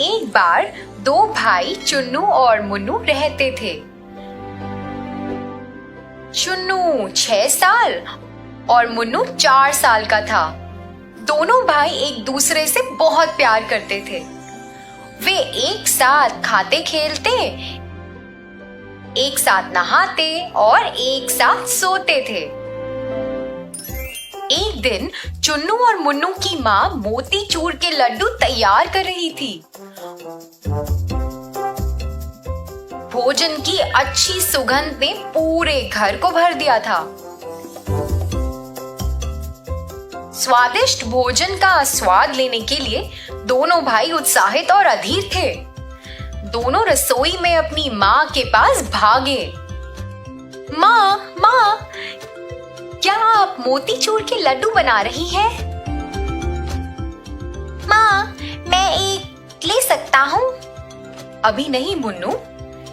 एक बार दो भाई चुन्नू और मुन्नू रहते थे। चुन्नू 6 साल और मुन्नू 4 साल का था। दोनों भाई एक दूसरे से बहुत प्यार करते थे। वे एक साथ खाते खेलते, एक साथ नहाते और एक साथ सोते थे। एक दिन चुन्नू और मुन्नू की माँ मोतीचूर के लड्डू तैयार कर रही थी। भोजन की अच्छी सुगंध ने पूरे घर को भर दिया था। स्वादिष्ट भोजन का स्वाद लेने के लिए दोनों भाई उत्साहित और अधीर थे। दोनों रसोई में अपनी माँ के पास भागे। माँ, माँ, क्या आप मोतीचूर के लड्डू बना रही हैं? माँ, मैं एक ले सकता हूँ? अभी नहीं मुन्नू,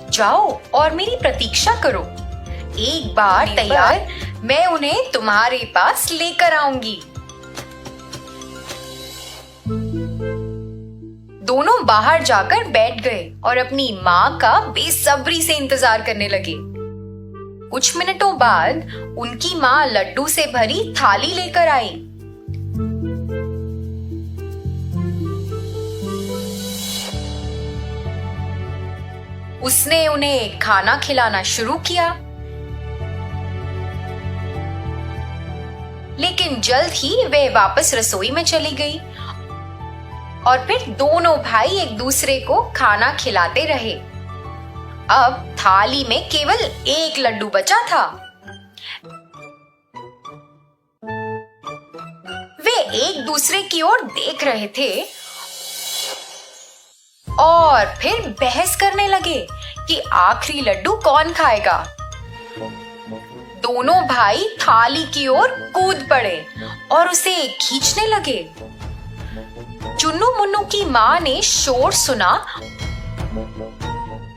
जाओ और मेरी प्रतीक्षा करो। एक बार तैयार, मैं उन्हें तुम्हारे पास लेकर आऊंगी। दोनों बाहर जाकर बैठ गए और अपनी माँ का बेसब्री से इंतजार करने लगे। कुछ मिनटों बाद उनकी माँ लड्डू से भरी थाली लेकर आई। उसने उन्हें खाना खिलाना शुरू किया, लेकिन जल्द ही वे वापस रसोई में चली गई और फिर दोनों भाई एक दूसरे को खाना खिलाते रहे। अब थाली में केवल एक लड्डू बचा था। वे एक दूसरे की ओर देख रहे थे और फिर बहस करने लगे कि आखिरी लड्डू कौन खाएगा। दोनों भाई थाली की ओर कूद पड़े और उसे खींचने लगे। चुन्नू मुन्नू की माँ ने शोर सुना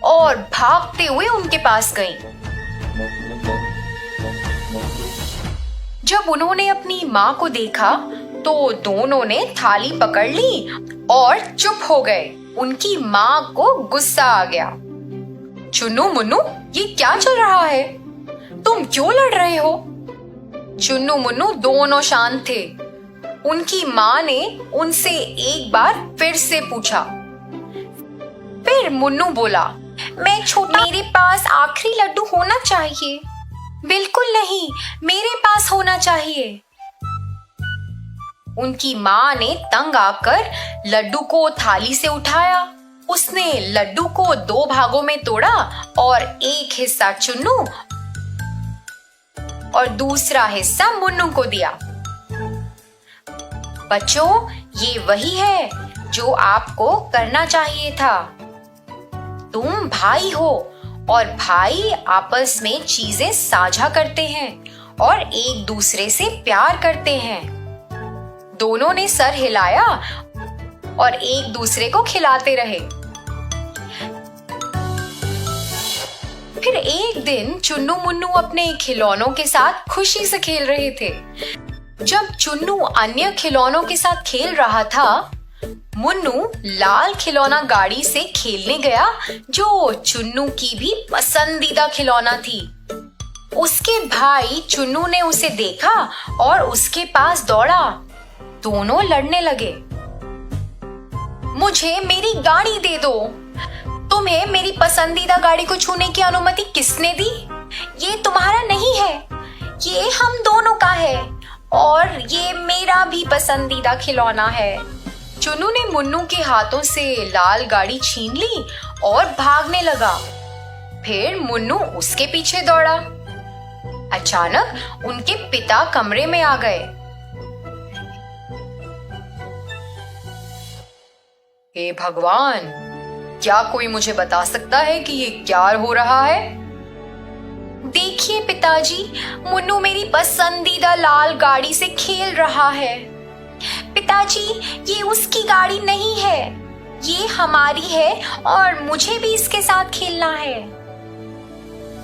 और भागते हुए उनके पास गईं। जब उन्होंने अपनी माँ को देखा तो दोनों ने थाली पकड़ ली और चुप हो गए। उनकी माँ को गुस्सा आ गया। चुन्नू मुन्नू, ये क्या चल रहा है? तुम क्यों लड़ रहे हो? चुन्नू मुन्नू दोनों शांत थे। उनकी माँ ने उनसे एक बार फिर से पूछा। फिर मुन्नू बोला, मैं छोटा, मेरे पास आखिरी लड्डू होना चाहिए। बिल्कुल नहीं, मेरे पास होना चाहिए। उनकी माँ ने तंग आकर लड्डू को थाली से उठाया। उसने लड्डू को 2 भागों में तोड़ा और एक हिस्सा चुन्नू और दूसरा हिस्सा मुन्नू को दिया। बच्चों, ये वही है जो आपको करना चाहिए था। तुम भाई हो और भाई आपस में चीजें साझा करते हैं और एक दूसरे से प्यार करते हैं। दोनों ने सर हिलाया और एक दूसरे को खिलाते रहे। फिर एक दिन चुन्नू मुन्नू अपने खिलौनों के साथ खुशी से खेल रहे थे। जब चुन्नू अन्य खिलौनों के साथ खेल रहा था, मुन्नू लाल खिलौना गाड़ी से खेलने गया, जो चुन्नू की भी पसंदीदा खिलौना थी। उसके भाई चुन्नू ने उसे देखा और उसके पास दौड़ा। दोनों लड़ने लगे। मुझे मेरी गाड़ी दे दो। तुम्हें मेरी पसंदीदा गाड़ी को छूने की अनुमति किसने दी? ये तुम्हारा नहीं है, ये हम दोनों का है और ये मेरा भी पसंदीदा खिलौना है। चुन्नू ने मुन्नू के हाथों से लाल गाड़ी छीन ली और भागने लगा। फिर मुन्नू उसके पीछे दौड़ा। अचानक उनके पिता कमरे में आ गए। हे भगवान, क्या कोई मुझे बता सकता है कि ये क्या हो रहा है? देखिए पिताजी, मुन्नू मेरी पसंदीदा लाल गाड़ी से खेल रहा है। पिताजी, ये उसकी गाड़ी नहीं है, ये हमारी है और मुझे भी इसके साथ खेलना है।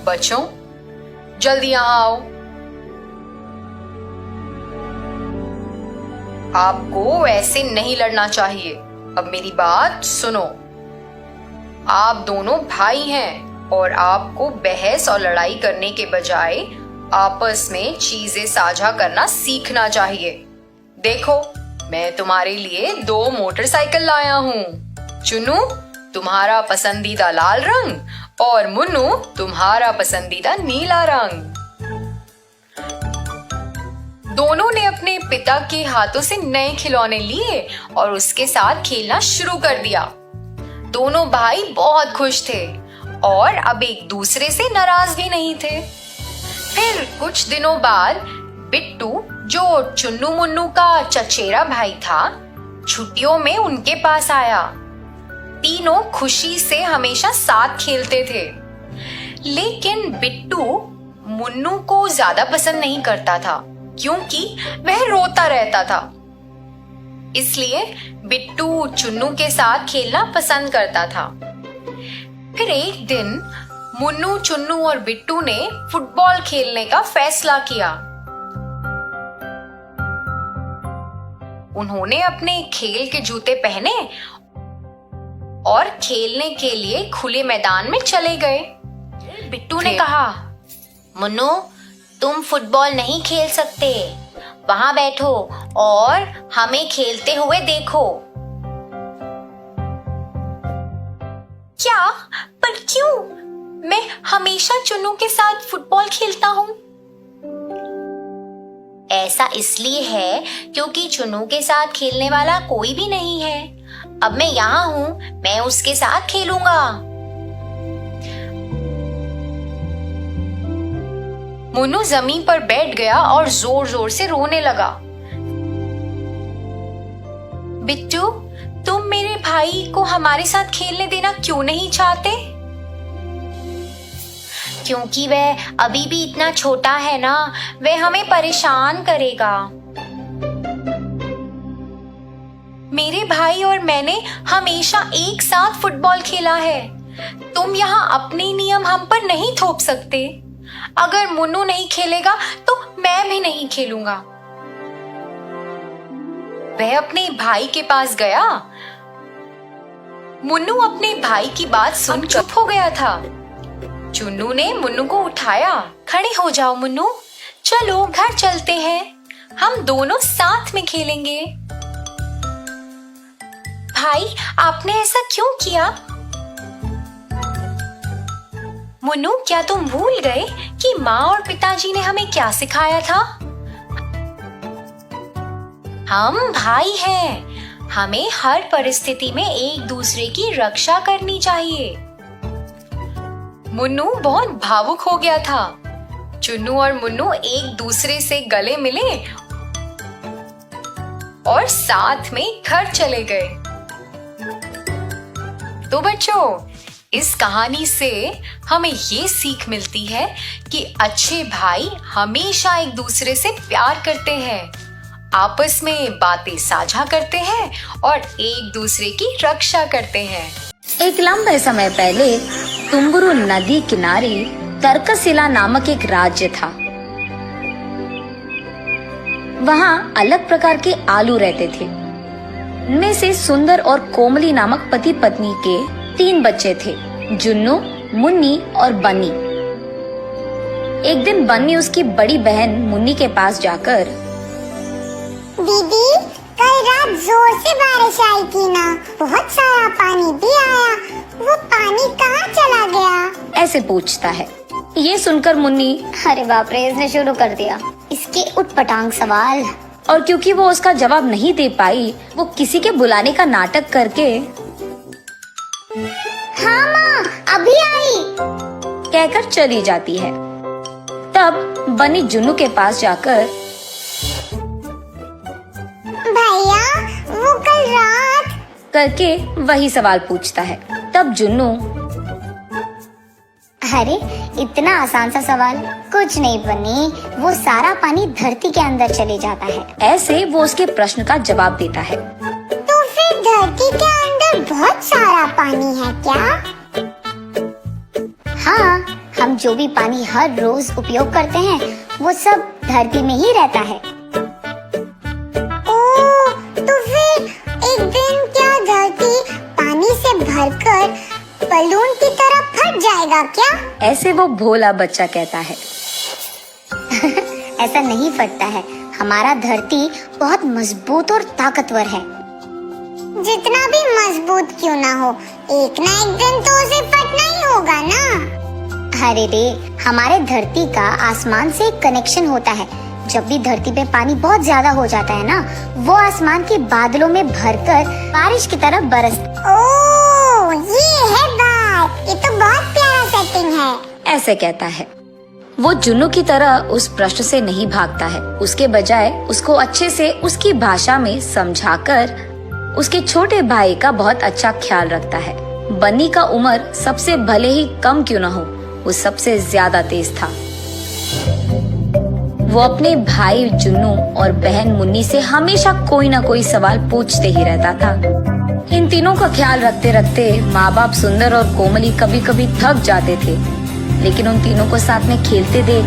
बच्चों, जल्दी यहाँ आओ। आपको ऐसे नहीं लड़ना चाहिए। अब मेरी बात सुनो। आप दोनों भाई हैं और आपको बहस और लड़ाई करने के बजाय आपस में चीजें साझा करना सीखना चाहिए। देखो, मैं तुम्हारे लिए 2 मोटरसाइकिल लाया हूँ। चुन्नू, तुम्हारा पसंदीदा लाल रंग और मुन्नू तुम्हारा पसंदीदा नीला रंग। दोनों ने अपने पिता के हाथों से नए खिलौने लिए और उसके साथ खेलना शुरू कर दिया। दोनों भाई बहुत खुश थे और अब एक दूसरे से नाराज भी नहीं थे। फिर कुछ दिनों बाद बिट्टू, जो चुन्नू मुन्नू का चचेरा भाई था, छुट्टियों में उनके पास आया। तीनों खुशी से हमेशा साथ खेलते थे, लेकिन बिट्टू मुन्नू को ज्यादा पसंद नहीं करता था क्योंकि वह रोता रहता था। इसलिए बिट्टू चुन्नू के साथ खेलना पसंद करता था। फिर एक दिन मुन्नू, चुन्नू और बिट्टू ने फुटबॉल खेलने का फैसला किया। उन्होंने अपने खेल के जूते पहने और खेलने के लिए खुले मैदान में चले गए। बिट्टू ने कहा, मुन्नू, तुम फुटबॉल नहीं खेल सकते। वहां बैठो और हमें खेलते हुए देखो। क्या? पर क्यों? मैं हमेशा चुन्नू के साथ फुटबॉल खेलता हूँ। ऐसा इसलिए है क्योंकि चुन्नू के साथ खेलने वाला कोई भी नहीं है। अब मैं यहाँ हूँ, मैं उसके साथ खेलूंगा। मुन्नू जमीन पर बैठ गया और जोर जोर से रोने लगा। बिट्टू, तुम मेरे भाई को हमारे साथ खेलने देना क्यों नहीं चाहते? क्योंकि वह अभी भी इतना छोटा है ना, वह हमें परेशान करेगा। मेरे भाई और मैंने हमेशा एक साथ फुटबॉल खेला है। तुम यहाँ अपने नियम हम पर नहीं थोप सकते। अगर मुन्नू नहीं खेलेगा तो मैं भी नहीं खेलूंगा। वह अपने भाई के पास गया। मुन्नू अपने भाई की बात सुन चुप हो गया था। चुन्नू ने मुन्नू को उठाया। खड़े हो जाओ मुन्नू, चलो घर चलते हैं, हम दोनों साथ में खेलेंगे। भाई, आपने ऐसा क्यों किया? मुन्नू, क्या तुम भूल गए कि माँ और पिताजी ने हमें क्या सिखाया था? हम भाई हैं, हमें हर परिस्थिति में एक दूसरे की रक्षा करनी चाहिए। मुन्नू बहुत भावुक हो गया था। चुन्नू और मुन्नू एक दूसरे से गले मिले और साथ में घर चले गए। तो बच्चों, इस कहानी से हमें ये सीख मिलती है कि अच्छे भाई हमेशा एक दूसरे से प्यार करते हैं, आपस में बातें साझा करते हैं और एक दूसरे की रक्षा करते हैं। एक लंबे समय पहले तुम्बुरु नदी किनारे तर्कशिला नामक एक राज्य था। वहाँ अलग प्रकार के आलू रहते थे। उनमें से सुंदर और कोमली नामक पति पत्नी के 3 बच्चे थे, जुन्नू, मुन्नी और बन्नी। एक दिन बन्नी उसकी बड़ी बहन मुन्नी के पास जाकर, दीदी, कल रात जोर से बारिश आई थी ना, बहुत सारा पानी भी आया, वो पानी कहाँ चला गया? ऐसे पूछता है। ये सुनकर मुन्नी, अरे बाप रे, इसने शुरू कर दिया इसके उटपटांग सवाल। और क्योंकि वो उसका जवाब नहीं दे पाई, वो किसी के बुलाने का नाटक करके, हाँ माँ, अभी आई, कहकर चली जाती है। तब बन्नी जुन्नू के पास जाकर, भैया, वो कल रात करके वही सवाल पूछता है। तब जुन्नू, अरे इतना आसान सा सवाल, कुछ नहीं बनी, वो सारा पानी धरती के अंदर चले जाता है। ऐसे वो उसके प्रश्न का जवाब देता है। तो फिर धरती के अंदर बहुत सारा पानी है क्या? हाँ, हम जो भी पानी हर रोज उपयोग करते हैं वो सब धरती में ही रहता है। ओह, तो फिर एक दिन क्या धरती बलून की तरह फट जाएगा क्या? ऐसे वो भोला बच्चा कहता है। ऐसा नहीं फटता है, हमारा धरती बहुत मजबूत और ताकतवर है। जितना भी मजबूत क्यों ना हो, एक ना एक दिन तो उसे फटना ही होगा ना। अरे रे, हमारे धरती का आसमान से एक कनेक्शन होता है। जब भी धरती पे पानी बहुत ज्यादा हो जाता है ना, वो आसमान के बादलों में भरकर बारिश की तरह बरसता। ओह, ये है बात। ये तो बहुत प्यारा सेटिंग है। ऐसे कहता है। वो जुन्नू की तरह उस प्रश्न से नहीं भागता है, उसके बजाय उसको अच्छे से उसकी भाषा में समझाकर उसके छोटे भाई का बहुत अच्छा ख्याल रखता है। बन्नी का उम्र सबसे भले ही कम क्यों न हो, वो सबसे ज्यादा तेज था। वो अपने भाई जुन्नू और बहन मुन्नी से हमेशा कोई ना कोई सवाल पूछते ही रहता था। इन तीनों का ख्याल रखते रखते माँ बाप सुंदर और कोमली कभी कभी थक जाते थे, लेकिन उन तीनों को साथ में खेलते देख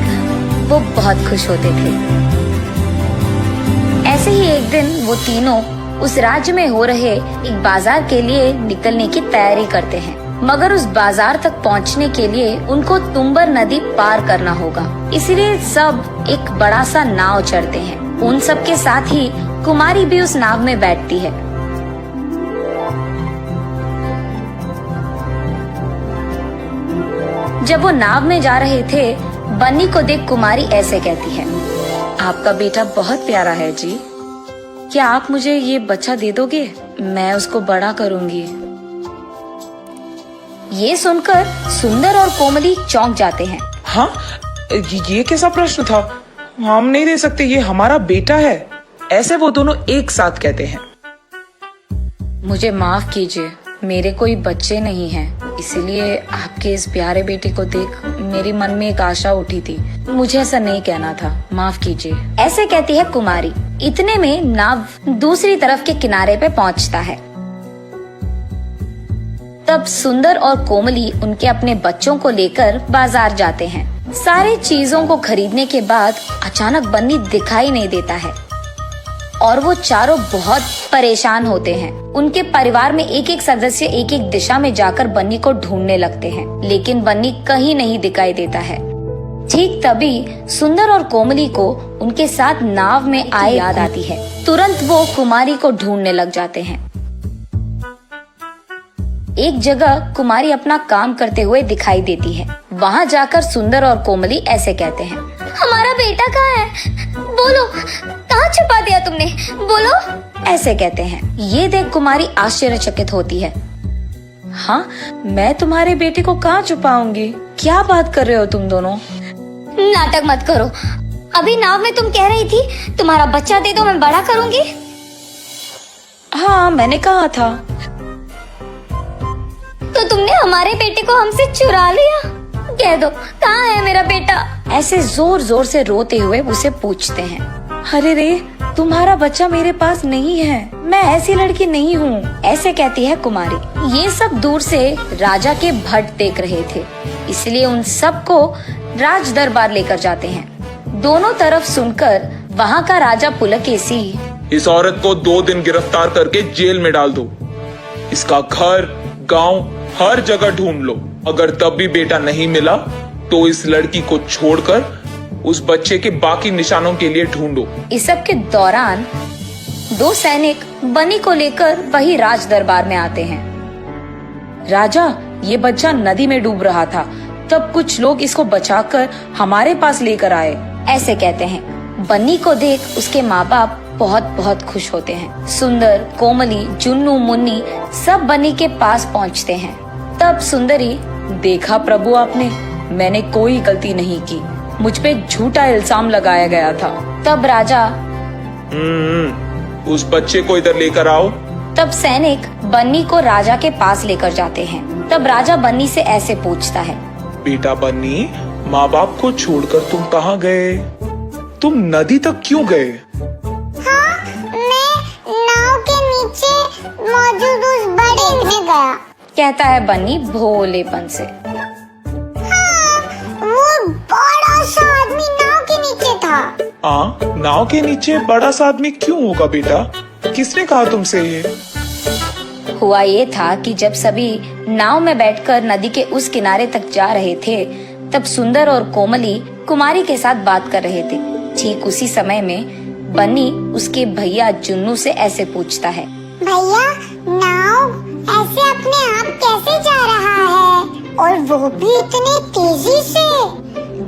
वो बहुत खुश होते थे। ऐसे ही एक दिन वो तीनों उस राज्य में हो रहे एक बाजार के लिए निकलने की तैयारी करते हैं, मगर उस बाजार तक पहुंचने के लिए उनको तुम्बर नदी पार करना होगा। इसलिए सब एक बड़ा सा नाव चढ़ते हैं। उन सब के साथ ही कुमारी भी उस नाव में बैठती है। जब वो नाव में जा रहे थे, बन्नी को देख कुमारी ऐसे कहती है। आपका बेटा बहुत प्यारा है जी। क्या आप मुझे ये बच्चा दे दोगे? मैं उसको बड़ा करूंगी। ये सुनकर सुंदर और कोमली चौंक जाते हैं। हाँ, ये कैसा प्रश्न था? हम नहीं दे सकते, ये हमारा बेटा है। ऐसे वो दोनों एक साथ कहते हैं। मुझे माफ कीजिए, मेरे कोई बच्चे नहीं हैं, इसलिए आपके इस प्यारे बेटे को देख मेरे मन में एक आशा उठी थी। मुझे ऐसा नहीं कहना था, माफ कीजिए। ऐसे कहती है कुमारी। इतने में नाव दूसरी तरफ के किनारे पे पहुंचता है। तब सुंदर और कोमली उनके अपने बच्चों को लेकर बाजार जाते हैं। सारे चीजों को खरीदने के बाद अचानक बन्नी दिखाई नहीं देता है और वो चारों बहुत परेशान होते हैं। उनके परिवार में एक एक सदस्य एक एक दिशा में जाकर बन्नी को ढूंढने लगते हैं, लेकिन बन्नी कहीं नहीं दिखाई देता है। ठीक तभी सुंदर और कोमली को उनके साथ नाव में आए याद आती है। तुरंत वो कुमारी को ढूंढने लग जाते हैं। एक जगह कुमारी अपना काम करते हुए दिखाई देती है। वहाँ जाकर सुंदर और कोमली ऐसे कहते हैं। हमारा बेटा कहाँ है? बोलो, कहाँ छुपा दिया तुमने? बोलो। ऐसे कहते हैं। ये देख कुमारी आश्चर्यचकित होती है। हाँ, मैं तुम्हारे बेटे को कहाँ छुपाऊंगी? क्या बात कर रहे हो तुम दोनों? नाटक मत करो। अभी नाव में तुम कह रही थी तुम्हारा बच्चा दे दो, मैं बड़ा करूंगी। हाँ, मैंने कहा था। तो तुमने हमारे बेटे को हमसे चुरा लिया। कह दो, कहाँ है मेरा बेटा? ऐसे जोर जोर से रोते हुए उसे पूछते हैं। अरे रे, तुम्हारा बच्चा मेरे पास नहीं है, मैं ऐसी लड़की नहीं हूँ। ऐसे कहती है कुमारी। ये सब दूर से राजा के भट देख रहे थे, इसलिए उन सबको राज दरबार लेकर जाते हैं। दोनों तरफ सुनकर वहाँ का राजा पुलकेशी, इस औरत को 2 दिन गिरफ्तार करके जेल में डाल दो। इसका घर, गांव, हर जगह ढूंढ लो। अगर तब भी बेटा नहीं मिला तो इस लड़की को छोड़कर उस बच्चे के बाकी निशानों के लिए ढूंढो। इस सब के दौरान 2 सैनिक बन्नी को लेकर वही राज दरबार में आते हैं। राजा, ये बच्चा नदी में डूब रहा था, तब कुछ लोग इसको बचाकर हमारे पास लेकर आए। ऐसे कहते हैं। बन्नी को देख उसके माँ बाप बहुत बहुत खुश होते हैं। सुंदर, कोमली, जुन्नू, मुन्नी सब बन्नी के पास पहुँचते हैं। तब सुंदरी, देखा प्रभु आपने, मैंने कोई गलती नहीं की, मुझ पे झूठा इल्जाम लगाया गया था। तब राजा, उस बच्चे को इधर लेकर आओ। तब सैनिक बन्नी को राजा के पास लेकर जाते हैं। तब राजा बन्नी से ऐसे पूछता है। बेटा बन्नी, माँ बाप को छोड़कर तुम कहाँ गए? तुम नदी तक क्यों गए? हाँ, मैं नाव के नीचे मौजूद उस बड़े में गया, कहता है बन्नी भोलेपन से। हाँ, वो बड़ा सा आदमी नाव के नीचे था। नाव के नीचे बड़ा सा आदमी क्यों होगा बेटा? किसने कहा तुमसे ये? हुआ ये था कि जब सभी नाव में बैठकर नदी के उस किनारे तक जा रहे थे, तब सुंदर और कोमली कुमारी के साथ बात कर रहे थे। ठीक उसी समय में बन्नी उसके भैया जुन्नू से ऐसे पूछता है, भैया नाव ऐसे अपने आप कैसे जा रहा है और वो भी इतनी तेजी से?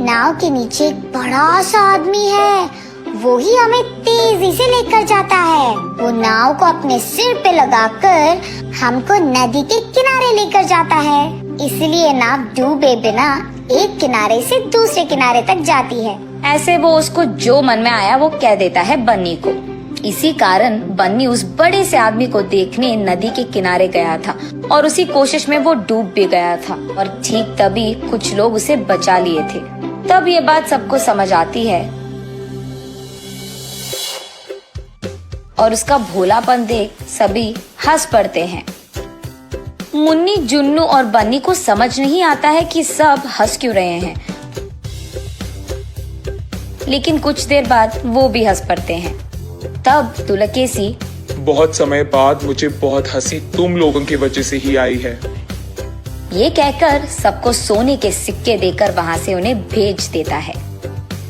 नाव के नीचे एक बड़ा सा आदमी है, वो ही हमें तेजी से लेकर जाता है। वो नाव को अपने सिर पे लगाकर हमको नदी के किनारे लेकर जाता है, इसलिए नाव डूबे बिना एक किनारे से दूसरे किनारे तक जाती है। ऐसे वो उसको जो मन में आया वो कह देता है बन्नी को। इसी कारण बन्नी उस बड़े से आदमी को देखने नदी के किनारे गया था और उसी कोशिश में वो डूब भी गया था। और ठीक तभी कुछ लोग उसे बचा लिए थे। तब ये बात सबको समझ आती है और उसका भोलापन देख सभी हंस पड़ते हैं। मुन्नी, जुन्नू और बन्नी को समझ नहीं आता है कि सब हंस क्यों रहे हैं, लेकिन कुछ देर बाद वो भी हंस पड़ते हैं। तब तुलकेसी, बहुत समय बाद मुझे बहुत हंसी तुम लोगों की वजह से ही आई है। ये कहकर सबको सोने के सिक्के देकर वहाँ से उन्हें भेज देता है।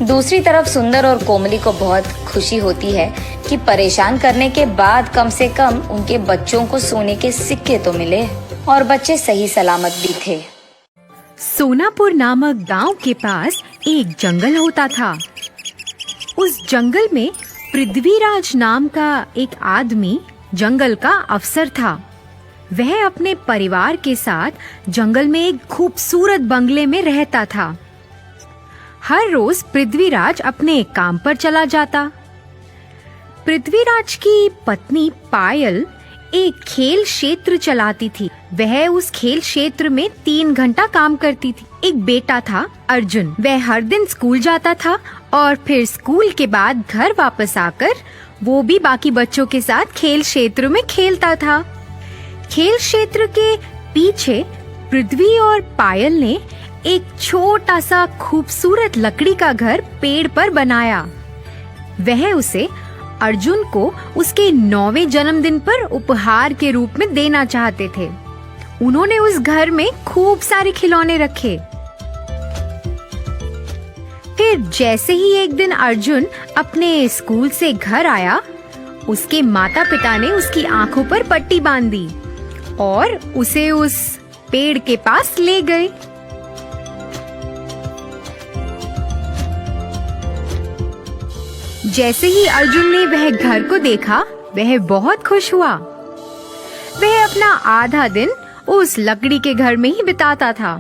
दूसरी तरफ सुंदर और कोमली को बहुत खुशी होती है कि परेशान करने के बाद कम से कम उनके बच्चों को सोने के सिक्के तो मिले और बच्चे सही सलामत भी थे। सोनापुर नामक गांव के पास एक जंगल होता था। उस जंगल में पृथ्वीराज नाम का एक आदमी जंगल का अफसर था। वह अपने परिवार के साथ जंगल में एक खूबसूरत बंगले में रहता था। हर रोज पृथ्वीराज अपने काम पर चला जाता। पृथ्वीराज की पत्नी पायल एक खेल क्षेत्र चलाती थी। वह उस खेल क्षेत्र में 3 घंटा काम करती थी। एक बेटा था अर्जुन। वह हर दिन स्कूल जाता था और फिर स्कूल के बाद घर वापस आकर वो भी बाकी बच्चों के साथ खेल क्षेत्र में खेलता था। खेल क्षेत्र के पीछे पृथ्वी और पायल ने एक छोटा सा खूबसूरत लकड़ी का घर पेड़ पर बनाया। वह उसे अर्जुन को उसके 9वें जन्मदिन पर उपहार के रूप में देना चाहते थे। उन्होंने उस घर में खूब सारे खिलौने रखे। फिर जैसे ही एक दिन अर्जुन अपने स्कूल से घर आया, उसके माता पिता ने उसकी आंखों पर पट्टी बांध दी और उसे उस पेड़ के पास ले गए। जैसे ही अर्जुन ने वह घर को देखा, वह बहुत खुश हुआ। वह अपना आधा दिन उस लकड़ी के घर में ही बिताता था।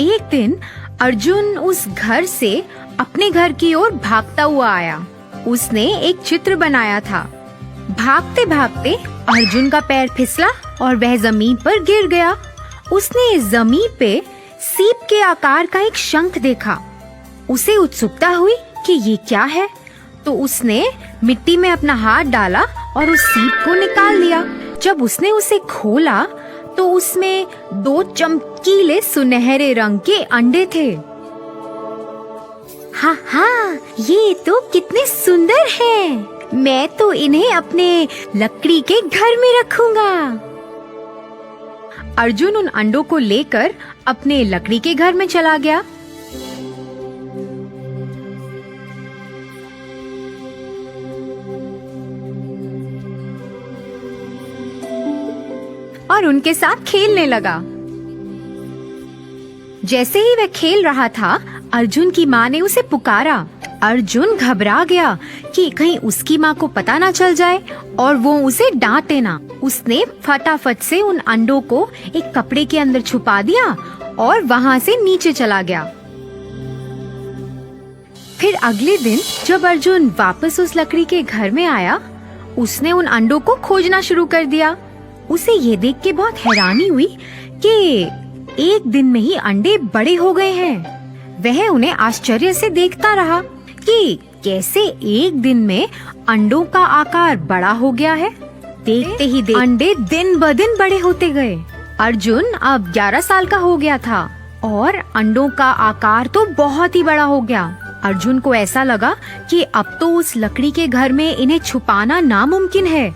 एक दिन अर्जुन उस घर से अपने घर की ओर भागता हुआ आया। उसने एक चित्र बनाया था। भागते भागते अर्जुन का पैर फिसला और वह जमीन पर गिर गया। उसने जमीन पे सीप के आकार का एक शंख देखा। उसे उत्सुकता हुई कि ये क्या है, तो उसने मिट्टी में अपना हाथ डाला और उस सीप को निकाल लिया। जब उसने उसे खोला तो उसमें 2 चमकीले सुनहरे रंग के अंडे थे। हाँ हाँ, ये तो कितने सुंदर हैं। मैं तो इन्हें अपने लकड़ी के घर में रखूंगा। अर्जुन उन अंडों को लेकर अपने लकड़ी के घर में चला गया। और उनके साथ खेलने लगा। जैसे ही वह खेल रहा था, अर्जुन की माँ ने उसे पुकारा। अर्जुन घबरा गया कि कहीं उसकी माँ को पता ना चल जाए और वो उसे डांटे ना। उसने फटाफट से उन अंडों को एक कपड़े के अंदर छुपा दिया और वहाँ से नीचे चला गया। फिर अगले दिन जब अर्जुन वापस उस लकड़ी के घर में आया, उसने उन अंडों को खोजना शुरू कर दिया। उसे ये देख के बहुत हैरानी हुई कि एक दिन में ही अंडे बड़े हो गए हैं। वह उन्हें आश्चर्य से देखता रहा कि कैसे एक दिन में अंडों का आकार बड़ा हो गया है। देखते ही अंडे दिन ब दिन बड़े होते गए। अर्जुन अब 11 साल का हो गया था और अंडों का आकार तो बहुत ही बड़ा हो गया। अर्जुन को ऐसा लगा कि अब तो उस लकड़ी के घर में इन्हें छुपाना नामुमकिन है।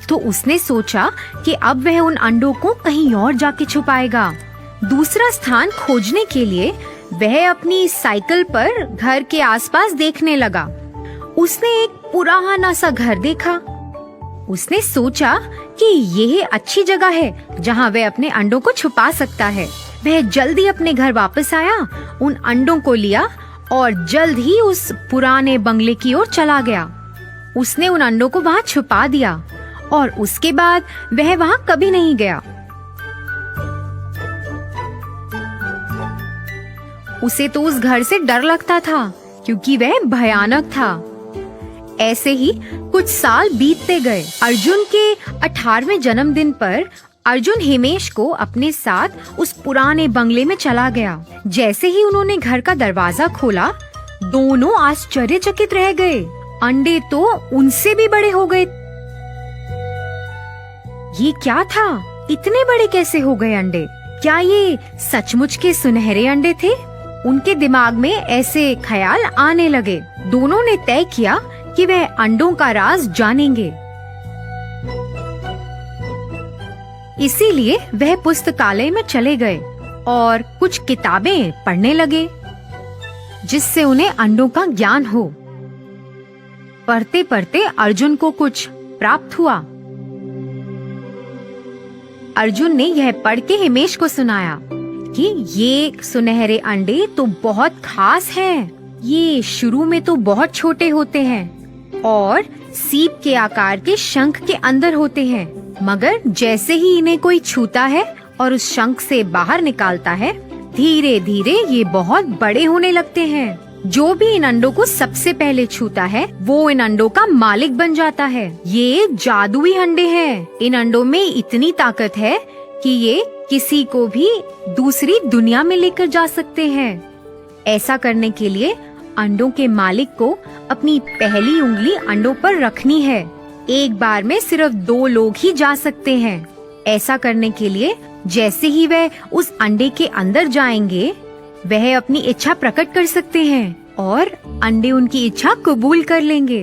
तो उसने सोचा कि अब वह उन अंडों को कहीं और जाके छुपाएगा। दूसरा स्थान खोजने के लिए वह अपनी साइकिल पर घर के आसपास देखने लगा। उसने एक पुराना सा घर देखा। उसने सोचा कि यह अच्छी जगह है जहां वह अपने अंडों को छुपा सकता है। वह जल्दी अपने घर वापस आया, उन अंडों को लिया और जल्द ही उस पुराने बंगले की ओर चला गया। उसने उन अंडों को वहां छुपा दिया और उसके बाद वह वहां कभी नहीं गया। उसे तो उस घर से डर लगता था क्योंकि वह भयानक था। ऐसे ही कुछ साल बीतते गए। अर्जुन के 18वें जन्मदिन पर अर्जुन हिमेश को अपने साथ उस पुराने बंगले में चला गया। जैसे ही उन्होंने घर का दरवाजा खोला, दोनों आश्चर्यचकित रह गए। अंडे तो उनसे भी बड़े हो गए। ये क्या था? इतने बड़े कैसे हो गए अंडे? क्या ये सचमुच के सुनहरे अंडे थे? उनके दिमाग में ऐसे ख्याल आने लगे। दोनों ने तय किया कि वह अंडों का राज जानेंगे। इसीलिए वह पुस्तकालय में चले गए और कुछ किताबें पढ़ने लगे जिससे उन्हें अंडों का ज्ञान हो। पढ़ते पढ़ते अर्जुन को कुछ प्राप्त हुआ। अर्जुन ने यह पढ़ के हिमेश को सुनाया कि ये सुनहरे अंडे तो बहुत खास हैं। ये शुरू में तो बहुत छोटे होते हैं और सीप के आकार के शंख के अंदर होते हैं, मगर जैसे ही इन्हें कोई छूता है और उस शंख से बाहर निकालता है, धीरे धीरे ये बहुत बड़े होने लगते हैं। जो भी इन अंडों को सबसे पहले छूता है वो इन अंडों का मालिक बन जाता है। ये जादुई अंडे हैं। इन अंडों में इतनी ताकत है कि ये किसी को भी दूसरी दुनिया में लेकर जा सकते हैं। ऐसा करने के लिए अंडों के मालिक को अपनी पहली उंगली अंडों पर रखनी है। एक बार में सिर्फ 2 लोग ही जा सकते हैं। ऐसा करने के लिए जैसे ही वह उस अंडे के अंदर जाएंगे, वह अपनी इच्छा प्रकट कर सकते हैं और अंडे उनकी इच्छा कबूल कर लेंगे।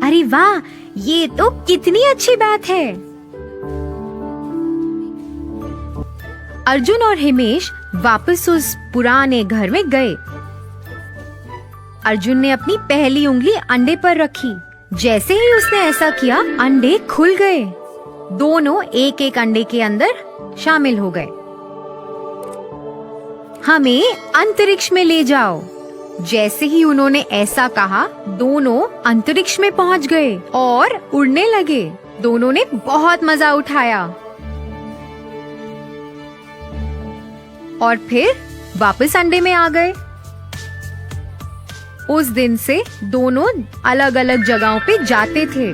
अरे वाह, ये तो कितनी अच्छी बात है। अर्जुन और हिमेश वापस उस पुराने घर में गए। अर्जुन ने अपनी पहली उंगली अंडे पर रखी। जैसे ही उसने ऐसा किया, अंडे खुल गए। दोनों एक एक अंडे के अंदर शामिल हो गए। हमें अंतरिक्ष में ले जाओ। जैसे ही उन्होंने ऐसा कहा, दोनों अंतरिक्ष में पहुंच गए और उड़ने लगे। दोनों ने बहुत मजा उठाया और फिर वापस अंडे में आ गए। उस दिन से दोनों अलग अलग जगहों पे जाते थे।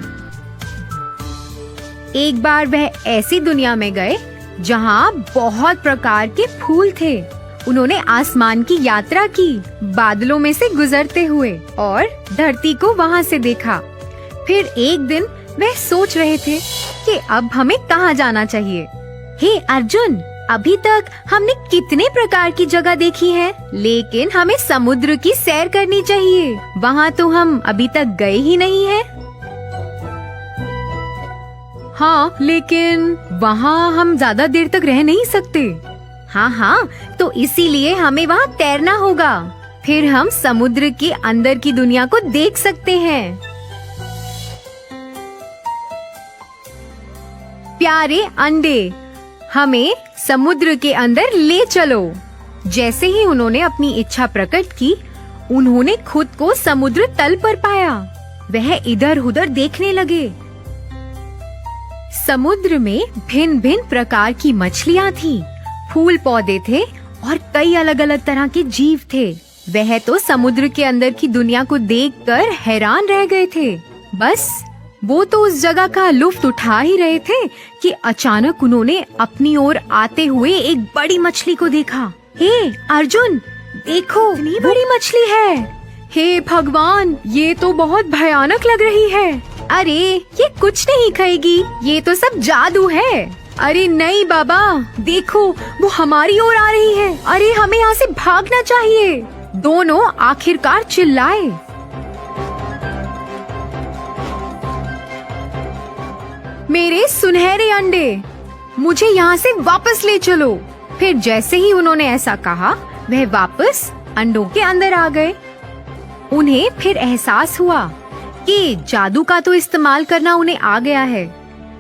एक बार वह ऐसी दुनिया में गए जहाँ बहुत प्रकार के फूल थे। उन्होंने आसमान की यात्रा की, बादलों में से गुजरते हुए, और धरती को वहाँ से देखा। फिर एक दिन वह सोच रहे थे कि अब हमें कहाँ जाना चाहिए। हे अर्जुन, अभी तक हमने कितने प्रकार की जगह देखी है, लेकिन हमें समुद्र की सैर करनी चाहिए। वहाँ तो हम अभी तक गए ही नहीं हैं। हाँ, लेकिन वहाँ हम ज्यादा देर तक रह नहीं सकते। हाँ, तो इसीलिए हमें वहाँ तैरना होगा। फिर हम समुद्र के अंदर की दुनिया को देख सकते हैं। प्यारे अंडे, हमें समुद्र के अंदर ले चलो। जैसे ही उन्होंने अपनी इच्छा प्रकट की, उन्होंने खुद को समुद्र तल पर पाया। वह इधर उधर देखने लगे। समुद्र में भिन्न भिन्न प्रकार की मछलियाँ थीं, फूल पौधे थे और कई अलग अलग तरह के जीव थे। वह तो समुद्र के अंदर की दुनिया को देखकर हैरान रह गए थे। बस वो तो उस जगह का लुत्फ उठा ही रहे थे कि अचानक उन्होंने अपनी ओर आते हुए एक बड़ी मछली को देखा। हे अर्जुन, देखो, इतनी बड़ी मछली है। हे भगवान, ये तो बहुत भयानक लग रही है। अरे, ये कुछ नहीं खाएगी, ये तो सब जादू है। अरे नहीं बाबा, देखो, वो हमारी ओर आ रही है। अरे, हमें यहाँ से भागना चाहिए। दोनों आखिरकार चिल्लाए। मेरे सुनहरे अंडे, मुझे यहाँ से वापस ले चलो। फिर जैसे ही उन्होंने ऐसा कहा, वह वापस अंडों के अंदर आ गए। उन्हें फिर एहसास हुआ कि जादू का तो इस्तेमाल करना उन्हें आ गया है,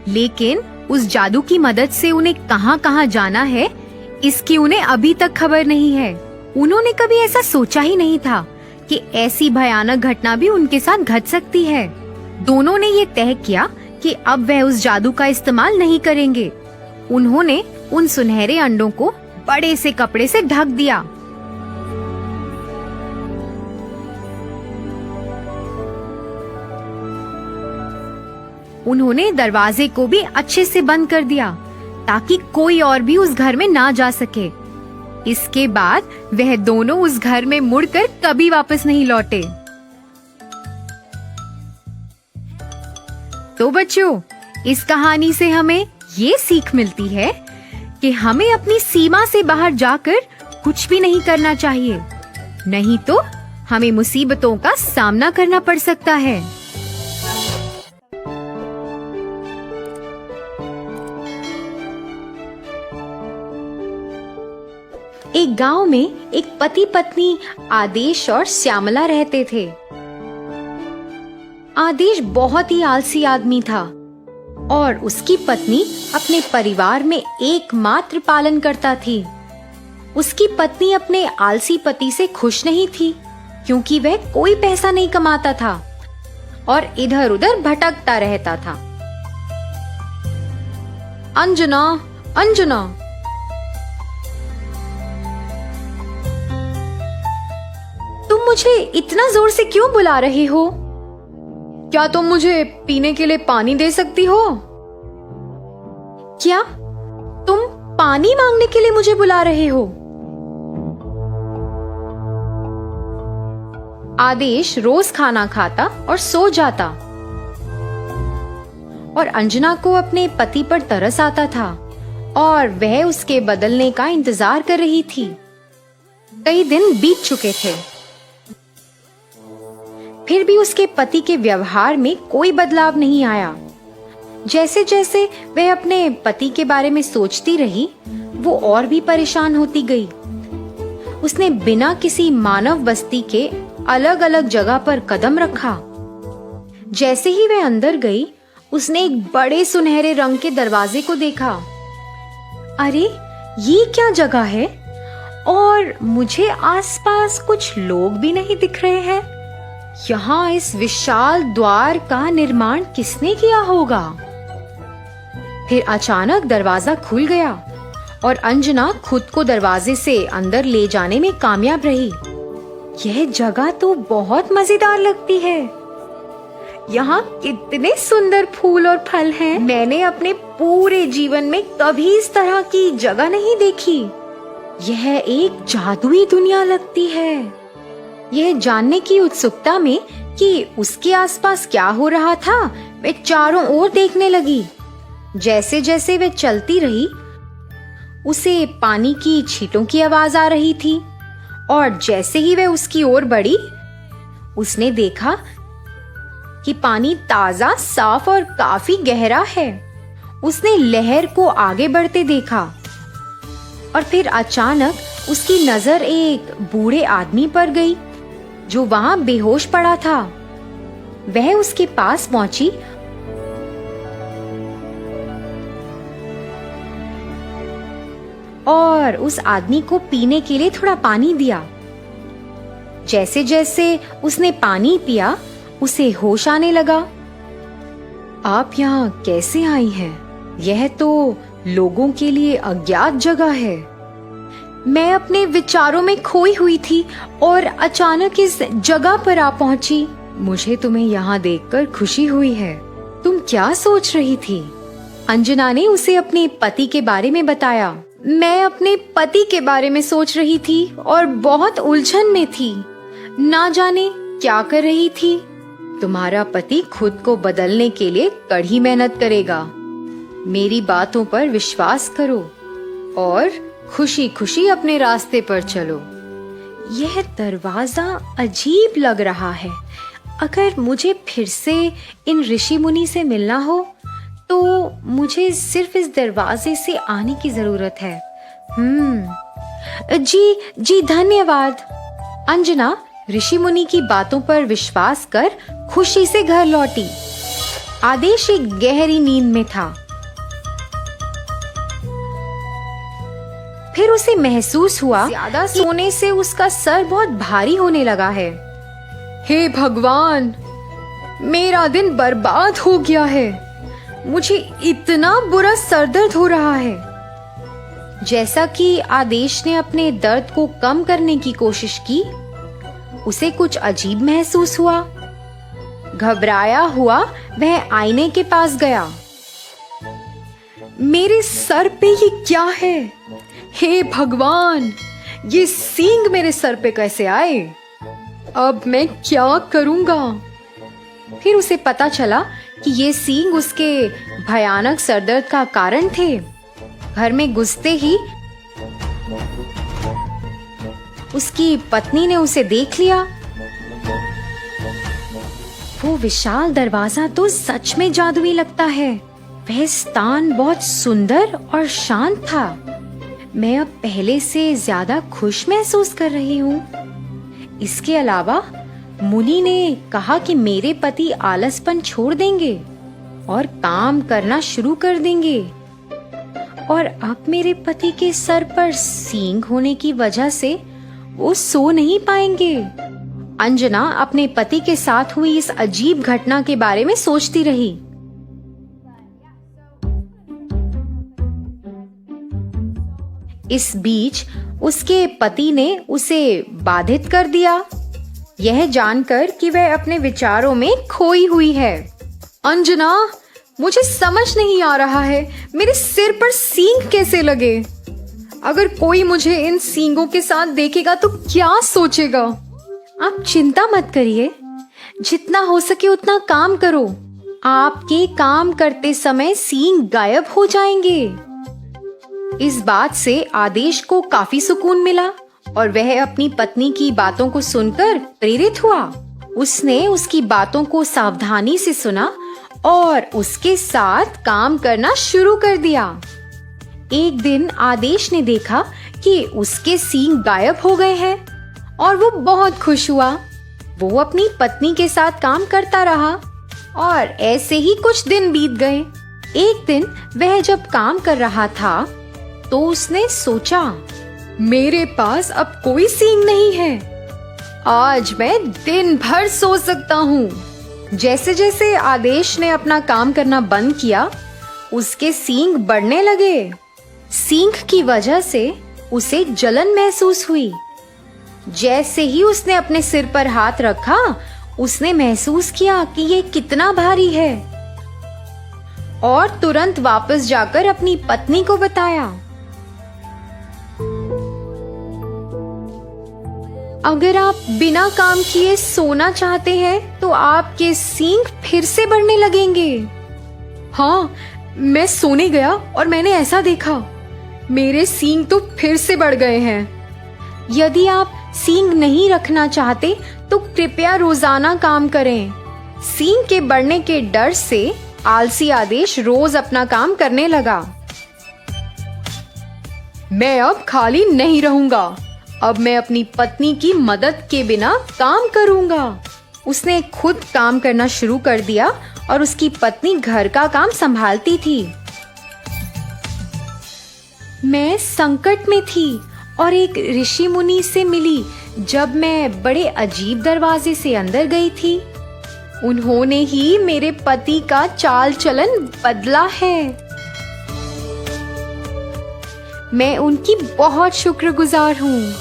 लेकिन उस जादू की मदद से उन्हें कहां-कहां जाना है, इसकी उन्हें अभी तक खबर नहीं है। उन्होंने कभी ऐसा सोचा ही नहीं था कि ऐसी भयानक घटना भी उनके साथ घट सकती है। दोनों ने ये तय किया कि अब वह उस जादू का इस्तेमाल नहीं करेंगे। उन्होंने उन सुनहरे अंडों को बड़े से कपड़े से ढक दिया। उन्होंने दरवाजे को भी अच्छे से बंद कर दिया ताकि कोई और भी उस घर में ना जा सके। इसके बाद वह दोनों उस घर में मुड़कर कभी वापस नहीं लौटे। तो बच्चों, इस कहानी से हमें ये सीख मिलती है कि हमें अपनी सीमा से बाहर जाकर कुछ भी नहीं करना चाहिए, नहीं तो हमें मुसीबतों का सामना करना पड़ सकता है। एक गांव में एक पति पत्नी आदेश और श्यामला रहते थे। आदेश बहुत ही आलसी आदमी था और उसकी पत्नी अपने परिवार में एकमात्र पालन करता थी। उसकी पत्नी अपने आलसी पति से खुश नहीं थी क्योंकि वह कोई पैसा नहीं कमाता था और इधर उधर भटकता रहता था। अंजना, अंजना, तुम मुझे इतना जोर से क्यों बुला रही हो? क्या तुम मुझे पीने के लिए पानी दे सकती हो? क्या तुम पानी मांगने के लिए मुझे बुला रहे हो? आदेश रोज खाना खाता और सो जाता और अंजना को अपने पति पर तरस आता था और वह उसके बदलने का इंतजार कर रही थी। कई दिन बीत चुके थे, फिर भी उसके पति के व्यवहार में कोई बदलाव नहीं आया। जैसे जैसे वह अपने पति के बारे में सोचती रही, वो और भी परेशान होती गई। उसने बिना किसी मानव बस्ती के अलग अलग जगह पर कदम रखा। जैसे ही वह अंदर गई, उसने एक बड़े सुनहरे रंग के दरवाजे को देखा। अरे, ये क्या जगह है? और मुझे आसपास कुछ लोग भी नहीं दिख रहे हैं। यहाँ इस विशाल द्वार का निर्माण किसने किया होगा? फिर अचानक दरवाजा खुल गया और अंजना खुद को दरवाजे से अंदर ले जाने में कामयाब रही। यह जगह तो बहुत मजेदार लगती है। यहाँ कितने सुंदर फूल और फल हैं। मैंने अपने पूरे जीवन में कभी इस तरह की जगह नहीं देखी। यह एक जादुई दुनिया लगती है। यह जानने की उत्सुकता में कि उसके आसपास क्या हो रहा था, वह चारों ओर देखने लगी। जैसे जैसे वह चलती रही, उसे पानी की छींटों की आवाज आ रही थी और जैसे ही वह उसकी ओर बढ़ी, उसने देखा कि पानी ताजा, साफ और काफी गहरा है। उसने लहर को आगे बढ़ते देखा और फिर अचानक उसकी नजर एक बूढ़े आदमी पर गई जो वहां बेहोश पड़ा था। वह उसके पास पहुंची और उस आदमी को पीने के लिए थोड़ा पानी दिया। जैसे जैसे उसने पानी पिया, उसे होश आने लगा। आप यहाँ कैसे आई हैं? यह तो लोगों के लिए अज्ञात जगह है। मैं अपने विचारों में खोई हुई थी और अचानक इस जगह पर आ पहुंची। मुझे तुम्हें यहाँ देखकर खुशी हुई है। तुम क्या सोच रही थी? अंजना ने उसे अपने पति के बारे में बताया। मैं अपने पति के बारे में सोच रही थी और बहुत उलझन में थी, ना जाने क्या कर रही थी। तुम्हारा पति खुद को बदलने के लिए कड़ी मेहनत करेगा। मेरी बातों पर विश्वास करो और खुशी खुशी अपने रास्ते पर चलो। यह दरवाजा अजीब लग रहा है। अगर मुझे फिर से इन ऋषि मुनि से मिलना हो तो मुझे सिर्फ इस दरवाजे से आने की जरूरत है। जी धन्यवाद। अंजना ऋषि मुनि की बातों पर विश्वास कर खुशी से घर लौटी। आदेश एक गहरी नींद में था। फिर उसे महसूस हुआ ज्यादा सोने से उसका सर बहुत भारी होने लगा है। हे भगवान, मेरा दिन बर्बाद हो गया है। मुझे इतना बुरा सर दर्द हो रहा है। जैसा कि आदेश ने अपने दर्द को कम करने की कोशिश की, उसे कुछ अजीब महसूस हुआ। घबराया हुआ वह आईने के पास गया। मेरे सर पे ये क्या है? हे भगवान, ये सींग मेरे सर पे कैसे आए? अब मैं क्या करूंगा? फिर उसे पता चला कि ये सींग उसके भयानक सरदर्द का कारण थे। घर में घुसते ही उसकी पत्नी ने उसे देख लिया। वो विशाल दरवाजा तो सच में जादुई लगता है। वह स्थान बहुत सुंदर और शांत था। मैं अब पहले से ज्यादा खुश महसूस कर रही हूँ। इसके अलावा मुनि ने कहा कि मेरे पति आलसपन छोड़ देंगे और काम करना शुरू कर देंगे, और अब मेरे पति के सर पर सींग होने की वजह से वो सो नहीं पाएंगे। अंजना अपने पति के साथ हुई इस अजीब घटना के बारे में सोचती रही। इस बीच उसके पति ने उसे बाधित कर दिया, यह जानकर कि वह अपने विचारों में खोई हुई है। अंजना, मुझे समझ नहीं आ रहा है, मेरे सिर पर सींग कैसे लगे? अगर कोई मुझे इन सींगों के साथ देखेगा तो क्या सोचेगा? आप चिंता मत करिए, जितना हो सके उतना काम करो। आपके काम करते समय सींग गायब हो जाएंगे। इस बात से आदेश को काफी सुकून मिला और वह अपनी पत्नी की बातों को सुनकर प्रेरित हुआ। उसने उसकी बातों को सावधानी से सुना और उसके साथ काम करना शुरू कर दिया। एक दिन आदेश ने देखा कि उसके सींग गायब हो गए हैं और वो बहुत खुश हुआ। वो अपनी पत्नी के साथ काम करता रहा और ऐसे ही कुछ दिन बीत गए। एक दिन वह जब काम कर रहा था तो उसने सोचा, मेरे पास अब कोई सींग नहीं है, आज मैं दिन भर सो सकता हूँ। जैसे जैसे आदेश ने अपना काम करना बंद किया, उसके सींग बढ़ने लगे। सींग की वजह से उसे जलन महसूस हुई। जैसे ही उसने अपने सिर पर हाथ रखा, उसने महसूस किया कि ये कितना भारी है और तुरंत वापस जाकर अपनी पत्नी को बताया। अगर आप बिना काम किए सोना चाहते हैं तो आपके सींग फिर से बढ़ने लगेंगे। हाँ, मैं सोने गया और मैंने ऐसा देखा, मेरे सींग तो फिर से बढ़ गए हैं। यदि आप सींग नहीं रखना चाहते तो कृपया रोजाना काम करें। सींग के बढ़ने के डर से आलसी आदेश रोज अपना काम करने लगा। मैं अब खाली नहीं रहूंगा, अब मैं अपनी पत्नी की मदद के बिना काम करूंगा। उसने खुद काम करना शुरू कर दिया और उसकी पत्नी घर का काम संभालती थी। मैं संकट में थी और एक ऋषि मुनि से मिली। जब मैं बड़े अजीब दरवाजे से अंदर गई थी, उन्होंने ही मेरे पति का चाल चलन बदला है। मैं उनकी बहुत शुक्रगुजार हूँ।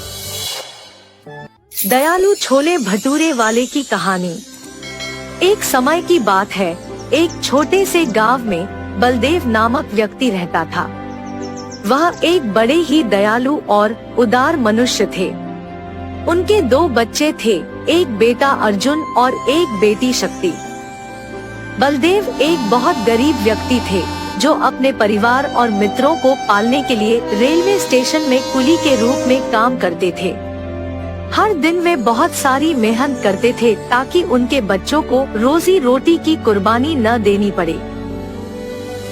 दयालु छोले भटूरे वाले की कहानी। एक समय की बात है, एक छोटे से गांव में बलदेव नामक व्यक्ति रहता था। वह एक बड़े ही दयालु और उदार मनुष्य थे। उनके 2 बच्चे थे, एक बेटा अर्जुन और एक बेटी शक्ति। बलदेव एक बहुत गरीब व्यक्ति थे जो अपने परिवार और मित्रों को पालने के लिए रेलवे स्टेशन में कुली के रूप में काम करते थे। हर दिन वे बहुत सारी मेहनत करते थे ताकि उनके बच्चों को रोजी रोटी की कुर्बानी न देनी पड़े।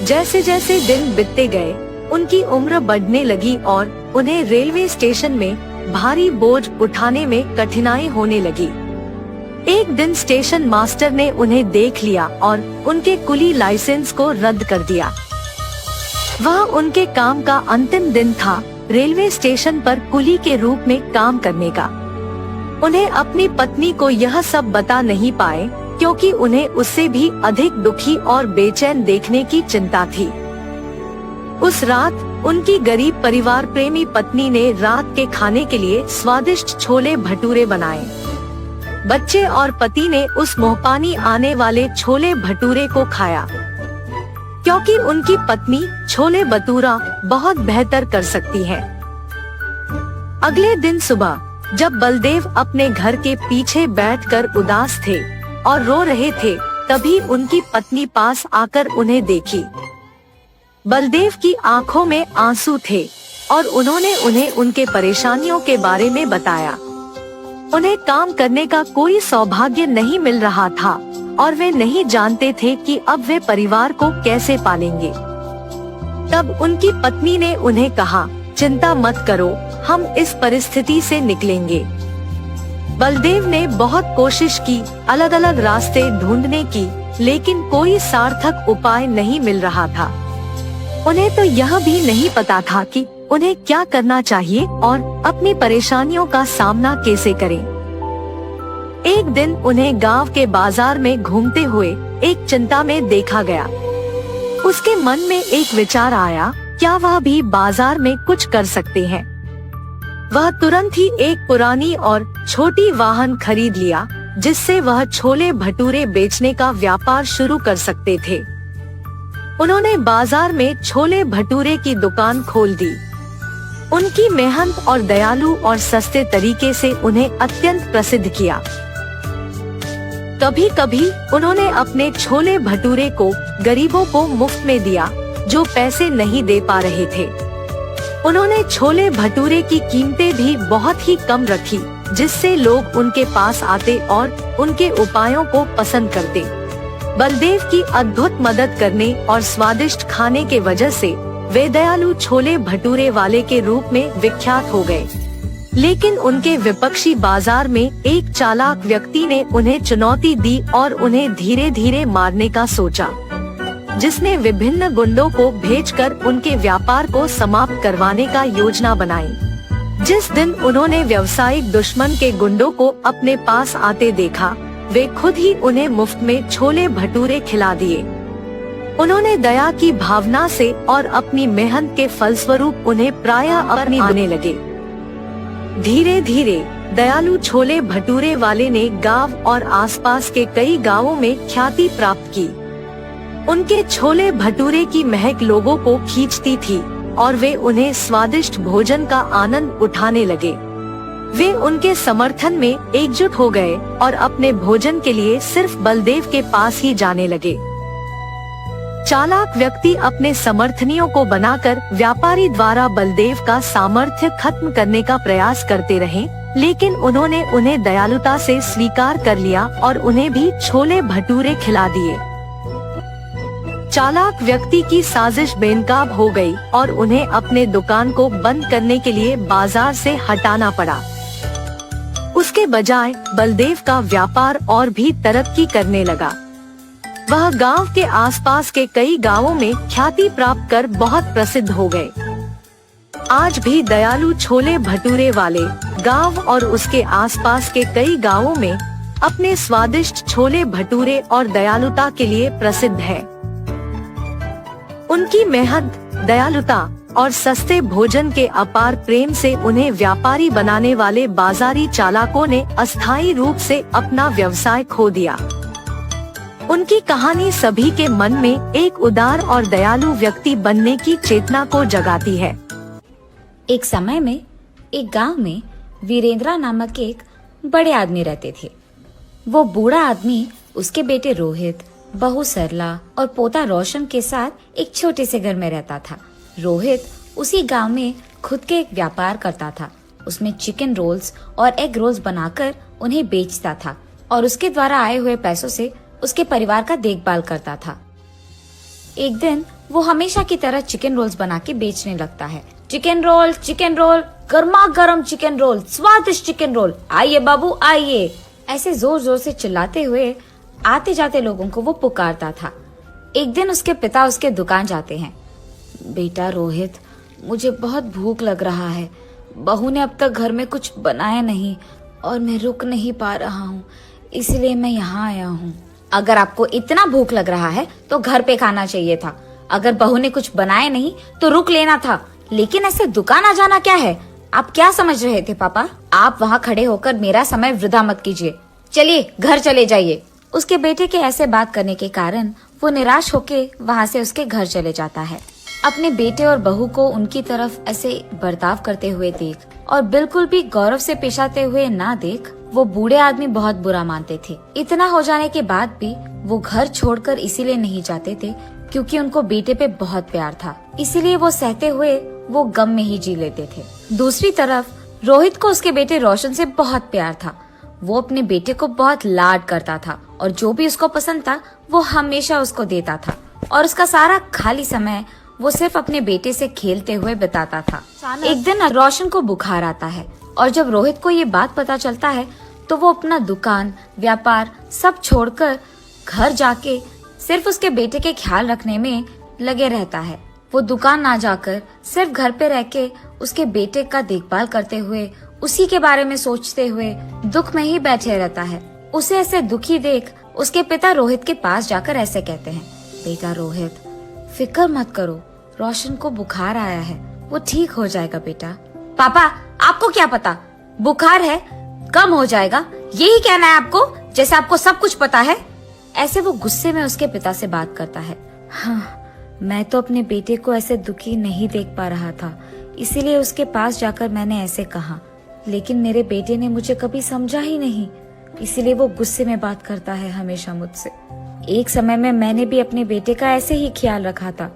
जैसे जैसे दिन बीतते गए उनकी उम्र बढ़ने लगी और उन्हें रेलवे स्टेशन में भारी बोझ उठाने में कठिनाई होने लगी। एक दिन स्टेशन मास्टर ने उन्हें देख लिया और उनके कुली लाइसेंस को रद्द कर दिया। वह उनके काम का अंतिम दिन था, रेलवे स्टेशन पर कुली के रूप में काम करने का। उन्हें अपनी पत्नी को यह सब बता नहीं पाए क्योंकि उन्हें उससे भी अधिक दुखी और बेचैन देखने की चिंता थी। उस रात उनकी गरीब परिवार प्रेमी पत्नी ने रात के खाने के लिए स्वादिष्ट छोले भटूरे बनाए। बच्चे और पति ने उस मुंहपानी आने वाले छोले भटूरे को खाया क्योंकि उनकी पत्नी छोले भटूरा बहुत बेहतर कर सकती है। अगले दिन सुबह जब बलदेव अपने घर के पीछे बैठकर उदास थे और रो रहे थे, तभी उनकी पत्नी पास आकर उन्हें देखी। बलदेव की आंखों में आंसू थे और उन्होंने उन्हें उनके परेशानियों के बारे में बताया। उन्हें काम करने का कोई सौभाग्य नहीं मिल रहा था और वे नहीं जानते थे कि अब वे परिवार को कैसे पालेंगे। तब उनकी पत्नी ने उन्हें कहा, चिंता मत करो, हम इस परिस्थिति से निकलेंगे। बलदेव ने बहुत कोशिश की, अलग अलग रास्ते ढूंढने की, लेकिन कोई सार्थक उपाय नहीं मिल रहा था। उन्हें तो यह भी नहीं पता था कि उन्हें क्या करना चाहिए और अपनी परेशानियों का सामना कैसे करें। एक दिन उन्हें गांव के बाजार में घूमते हुए एक चिंता में देखा गया। उसके मन में एक विचार आया, क्या वह भी बाजार में कुछ कर सकते हैं। वह तुरंत ही एक पुरानी और छोटी वाहन खरीद लिया जिससे वह छोले भटूरे बेचने का व्यापार शुरू कर सकते थे। उन्होंने बाजार में छोले भटूरे की दुकान खोल दी। उनकी मेहनत और दयालु और सस्ते तरीके से उन्हें अत्यंत प्रसिद्ध किया। कभी कभी उन्होंने अपने छोले भटूरे को गरीबों को मुफ्त में दिया जो पैसे नहीं दे पा रहे थे। उन्होंने छोले भटूरे की कीमतें भी बहुत ही कम रखी जिससे लोग उनके पास आते और उनके उपायों को पसंद करते। बलदेव की अद्भुत मदद करने और स्वादिष्ट खाने के वजह से वे दयालु छोले भटूरे वाले के रूप में विख्यात हो गए। लेकिन उनके विपक्षी बाजार में एक चालाक व्यक्ति ने उन्हें चुनौती दी और उन्हें धीरे धीरे मारने का सोचा, जिसने विभिन्न गुंडों को भेजकर उनके व्यापार को समाप्त करवाने का योजना बनाई। जिस दिन उन्होंने व्यावसायिक दुश्मन के गुंडों को अपने पास आते देखा, वे खुद ही उन्हें मुफ्त में छोले भटूरे खिला दिए। उन्होंने दया की भावना से और अपनी मेहनत के फलस्वरूप उन्हें प्रायः अपनी आने लगे। धीरे धीरे दयालु छोले भटूरे वाले ने गांव और आसपास के कई गांवों में ख्याति प्राप्त की। उनके छोले भटूरे की महक लोगों को खींचती थी और वे उन्हें स्वादिष्ट भोजन का आनंद उठाने लगे। वे उनके समर्थन में एकजुट हो गए और अपने भोजन के लिए सिर्फ बलदेव के पास ही जाने लगे। चालाक व्यक्ति अपने समर्थनियों को बनाकर व्यापारी द्वारा बलदेव का सामर्थ्य खत्म करने का प्रयास करते रहे, लेकिन उन्होंने उन्हें दयालुता से स्वीकार कर लिया और उन्हें भी छोले भटूरे खिला दिए। चालाक व्यक्ति की साजिश बेनकाब हो गई और उन्हें अपने दुकान को बंद करने के लिए बाजार से हटाना पड़ा। उसके बजाय बलदेव का व्यापार और भी तरक्की करने लगा। वह गांव के आसपास के कई गांवों में ख्याति प्राप्त कर बहुत प्रसिद्ध हो गए। आज भी दयालु छोले भटूरे वाले गांव और उसके आसपास के कई गांवों में अपने स्वादिष्ट छोले भटूरे और दयालुता के लिए प्रसिद्ध है। उनकी मेहनत, दयालुता और सस्ते भोजन के अपार प्रेम से उन्हें व्यापारी बनाने वाले बाजारी चालाकों ने अस्थायी रूप से अपना व्यवसाय खो दिया। उनकी कहानी सभी के मन में एक उदार और दयालु व्यक्ति बनने की चेतना को जगाती है। एक समय में एक गांव में वीरेंद्रा नामक एक बड़े आदमी रहते थे। वो बूढ़ा आदमी उसके बेटे रोहित, बहू सरला और पोता रोशन के साथ एक छोटे से घर में रहता था। रोहित उसी गांव में खुद के एक व्यापार करता था। उसमें चिकन रोल्स और एग रोल्स बनाकर उन्हें बेचता था और उसके द्वारा आए हुए पैसों से उसके परिवार का देखभाल करता था। एक दिन वो हमेशा की तरह चिकन रोल्स बना के बेचने लगता है। चिकन रोल, गर्मा गर्म चिकन रोल, स्वादिष्ट चिकन रोल, आइए बाबू आइए, ऐसे जोर जोर से चिल्लाते हुए आते जाते लोगों को वो पुकारता था। एक दिन उसके पिता उसके दुकान जाते हैं। बेटा रोहित, मुझे बहुत भूख लग रहा है, बहू ने अब तक घर में कुछ बनाया नहीं और मैं रुक नहीं पा रहा हूँ, इसलिए मैं यहाँ आया हूँ। अगर आपको इतना भूख लग रहा है तो घर पे खाना चाहिए था। अगर बहू ने कुछ बनाया नहीं तो रुक लेना था, लेकिन ऐसे दुकान आ जाना क्या है? आप क्या समझ रहे थे पापा? आप वहाँ खड़े होकर मेरा समय वृथा मत कीजिए, चलिए घर चले जाइए। उसके बेटे के ऐसे बात करने के कारण वो निराश होके वहाँ से उसके घर चले जाता है। अपने बेटे और बहू को उनकी तरफ ऐसे बर्ताव करते हुए देख और बिल्कुल भी गौरव से पेश आते हुए ना देख, वो बूढ़े आदमी बहुत बुरा मानते थे। इतना हो जाने के बाद भी वो घर छोड़कर इसीलिए नहीं जाते थे क्योंकि उनको बेटे पे बहुत प्यार था, इसीलिए वो सहते हुए वो गम में ही जी लेते थे। दूसरी तरफ रोहित को उसके बेटे रोशन से बहुत प्यार था। वो अपने बेटे को बहुत लाड करता था और जो भी उसको पसंद था वो हमेशा उसको देता था और उसका सारा खाली समय वो सिर्फ अपने बेटे से खेलते हुए बिताता था। एक दिन रोशन को बुखार आता है और जब रोहित को ये बात पता चलता है तो वो अपना दुकान, व्यापार सब छोड़कर घर जाके सिर्फ उसके बेटे के ख्याल रखने में लगे रहता है। वो दुकान ना जाकर सिर्फ घर पे रह के उसके बेटे का देखभाल करते हुए, उसी के बारे में सोचते हुए दुख में ही बैठे रहता है। उसे ऐसे दुखी देख उसके पिता रोहित के पास जाकर ऐसे कहते हैं, बेटा रोहित, फिक्र मत करो, रोशन को बुखार आया है, वो ठीक हो जाएगा बेटा। पापा, आपको क्या पता, बुखार है, कम हो जाएगा, यही कहना है आपको, जैसे आपको सब कुछ पता है। ऐसे वो गुस्से में उसके पिता से बात करता है। हाँ, मैं तो अपने बेटे को ऐसे दुखी नहीं देख पा रहा था, इसीलिए उसके पास जाकर मैंने ऐसे कहा, लेकिन मेरे बेटे ने मुझे कभी समझा ही नहीं, इसीलिए वो गुस्से में बात करता है हमेशा मुझसे। एक समय में मैंने भी अपने बेटे का ऐसे ही ख्याल रखा था,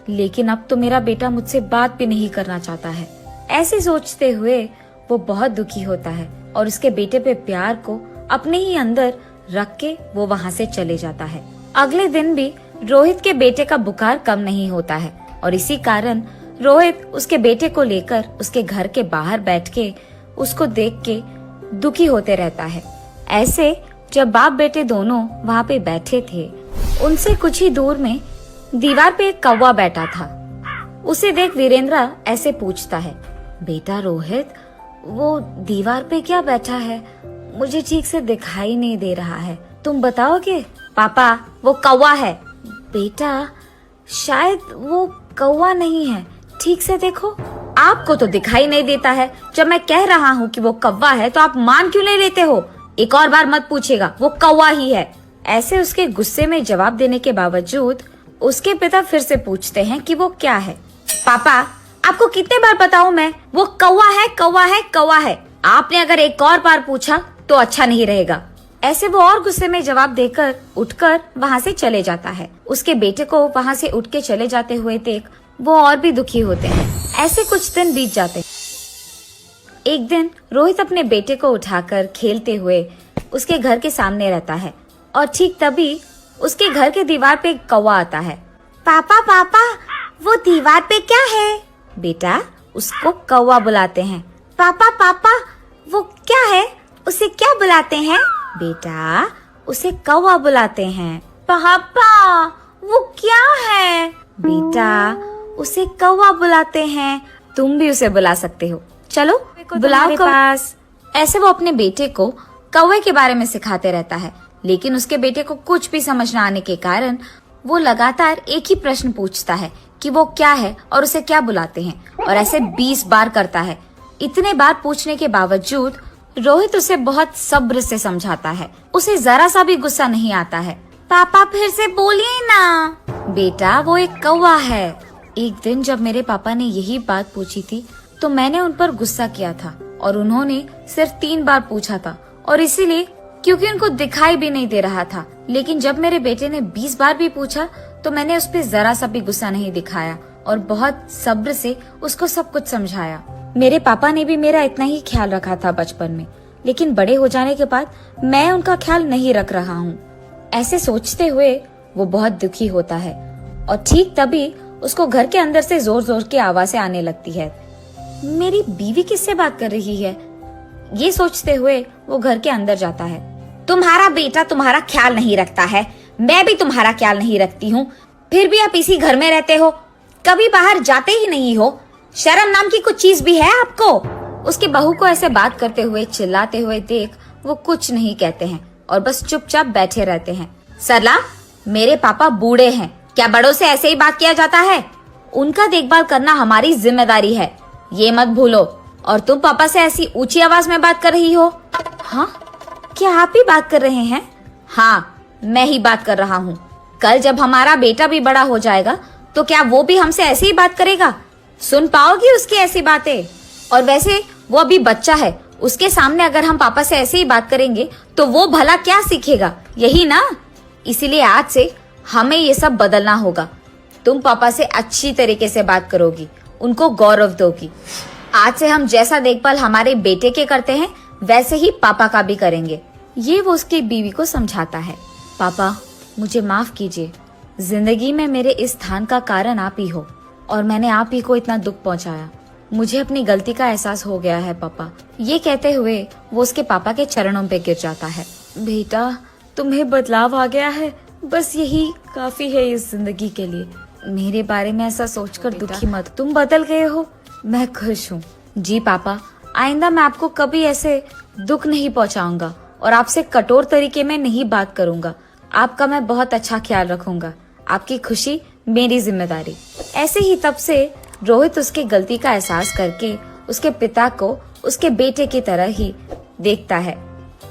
लेकिन अब तो मेरा बेटा मुझसे बात भी नहीं करना चाहता है। ऐसे सोचते हुए वो बहुत दुखी होता है और उसके बेटे पे प्यार को अपने ही अंदर रख के वो वहाँ से चले जाता है। अगले दिन भी रोहित के बेटे का बुखार कम नहीं होता है और इसी कारण रोहित उसके बेटे को लेकर उसके घर के बाहर बैठ के उसको देख के दुखी होते रहता है। ऐसे जब बाप बेटे दोनों वहाँ पे बैठे थे, उनसे कुछ ही दूर में दीवार पे एक कौवा बैठा था। उसे देख वीरेंद्र ऐसे पूछता है, बेटा रोहित, वो दीवार पे क्या बैठा है? मुझे ठीक से दिखाई नहीं दे रहा है, तुम बताओगे? पापा, वो कौवा है। बेटा, शायद वो कौवा नहीं है, ठीक से देखो। आपको तो दिखाई नहीं देता है, जब मैं कह रहा हूँ कि वो कौवा है तो आप मान क्यों नहीं लेते हो? एक और बार मत पूछेगा, वो कौवा ही है। ऐसे उसके गुस्से में जवाब देने के बावजूद उसके पिता फिर से पूछते हैं कि वो क्या है। पापा, आपको कितने बार बताऊं मैं, वो कौवा है, कौवा है, कौवा है। आपने अगर एक और बार पूछा तो अच्छा नहीं रहेगा। ऐसे वो और गुस्से में जवाब देकर उठकर वहाँ से चले जाता है। उसके बेटे को वहाँ से उठ के चले जाते हुए देख वो और भी दुखी होते हैं। ऐसे कुछ दिन बीत जाते। एक दिन रोहित अपने बेटे को उठाकर खेलते हुए उसके घर के सामने रहता है और ठीक तभी उसके घर के दीवार पे एक कौवा आता है। पापा पापा, वो दीवार पे क्या है? बेटा, उसको कौवा बुलाते हैं। पापा पापा, वो क्या है? उसे क्या बुलाते हैं? बेटा, उसे कौवा बुलाते हैं। पापा, वो क्या है? बेटा, उसे कौवा बुलाते हैं। तुम भी उसे बुला सकते हो, चलो बुलाओ पास। ऐसे वो अपने बेटे को कौवे के बारे में सिखाते रहता है, लेकिन उसके बेटे को कुछ भी समझ न आने के कारण वो लगातार एक ही प्रश्न पूछता है कि वो क्या है और उसे क्या बुलाते हैं, और ऐसे 20 बार करता है। इतने बार पूछने के बावजूद रोहित उसे बहुत सब्र से समझाता है। उसे जरा सा भी गुस्सा नहीं आता है। पापा, फिर से बोलिए ना। बेटा, वो एक कौवा है। एक दिन जब मेरे पापा ने यही बात पूछी थी तो मैंने उन पर गुस्सा किया था और उन्होंने सिर्फ 3 बार पूछा था, और इसीलिए क्योंकि उनको दिखाई भी नहीं दे रहा था। लेकिन जब मेरे बेटे ने 20 बार भी पूछा तो मैंने उस पर जरा सा भी गुस्सा नहीं दिखाया और बहुत सब्र से उसको सब कुछ समझाया। मेरे पापा ने भी मेरा इतना ही ख्याल रखा था बचपन में, लेकिन बड़े हो जाने के बाद मैं उनका ख्याल नहीं रख रहा हूँ। ऐसे सोचते हुए वो बहुत दुखी होता है और ठीक तभी उसको घर के अंदर से जोर जोर की आवाजें आने लगती है। मेरी बीवी किससे बात कर रही है? ये सोचते हुए वो घर के अंदर जाता है। तुम्हारा बेटा तुम्हारा ख्याल नहीं रखता है, मैं भी तुम्हारा ख्याल नहीं रखती हूँ, फिर भी आप इसी घर में रहते हो, कभी बाहर जाते ही नहीं हो। शर्म नाम की कुछ चीज भी है आपको? उसकी बहू को ऐसे बात करते हुए चिल्लाते हुए देख वो कुछ नहीं कहते हैं और बस चुपचाप बैठे रहते हैं। सरला, मेरे पापा बूढ़े हैं, क्या बड़ों से ऐसे ही बात किया जाता है? उनका देखभाल करना हमारी जिम्मेदारी है, ये मत भूलो। और तुम पापा से ऐसी ऊंची आवाज में बात कर रही हो? हाँ, क्या आप ही बात कर रहे हैं? हाँ, मैं ही बात कर रहा हूँ। कल जब हमारा बेटा भी बड़ा हो जाएगा तो क्या वो भी हमसे ऐसे ही बात करेगा? सुन पाओगी उसकी ऐसी बातें? और वैसे वो अभी बच्चा है, उसके सामने अगर हम पापा से ऐसे ही बात करेंगे तो वो भला क्या सीखेगा, यही ना? इसीलिए आज से हमें ये सब बदलना होगा। तुम पापा से अच्छी तरीके से बात करोगी, उनको गौरव दोगी। आज से हम जैसा देखभाल हमारे बेटे के करते हैं वैसे ही पापा का भी करेंगे। ये वो उसकी बीवी को समझाता है। पापा, मुझे माफ कीजिए, जिंदगी में मेरे इस स्थान का कारण आप ही हो और मैंने आप ही को इतना दुख पहुंचाया। मुझे अपनी गलती का एहसास हो गया है पापा। ये कहते हुए वो उसके पापा के चरणों पे गिर जाता है। बेटा, तुम्हें बदलाव आ गया है, बस यही काफी है इस जिंदगी के लिए। मेरे बारे में ऐसा सोचकर दुखी मत, तुम बदल गए हो, मैं खुश हूँ। जी पापा, आइंदा मैं आपको कभी ऐसे दुख नहीं पहुँचाऊंगा और आपसे कठोर तरीके में नहीं बात करूंगा। आपका मैं बहुत अच्छा ख्याल रखूंगा, आपकी खुशी मेरी जिम्मेदारी। ऐसे ही तब से रोहित उसकी गलती का एहसास करके उसके पिता को उसके बेटे की तरह ही देखता है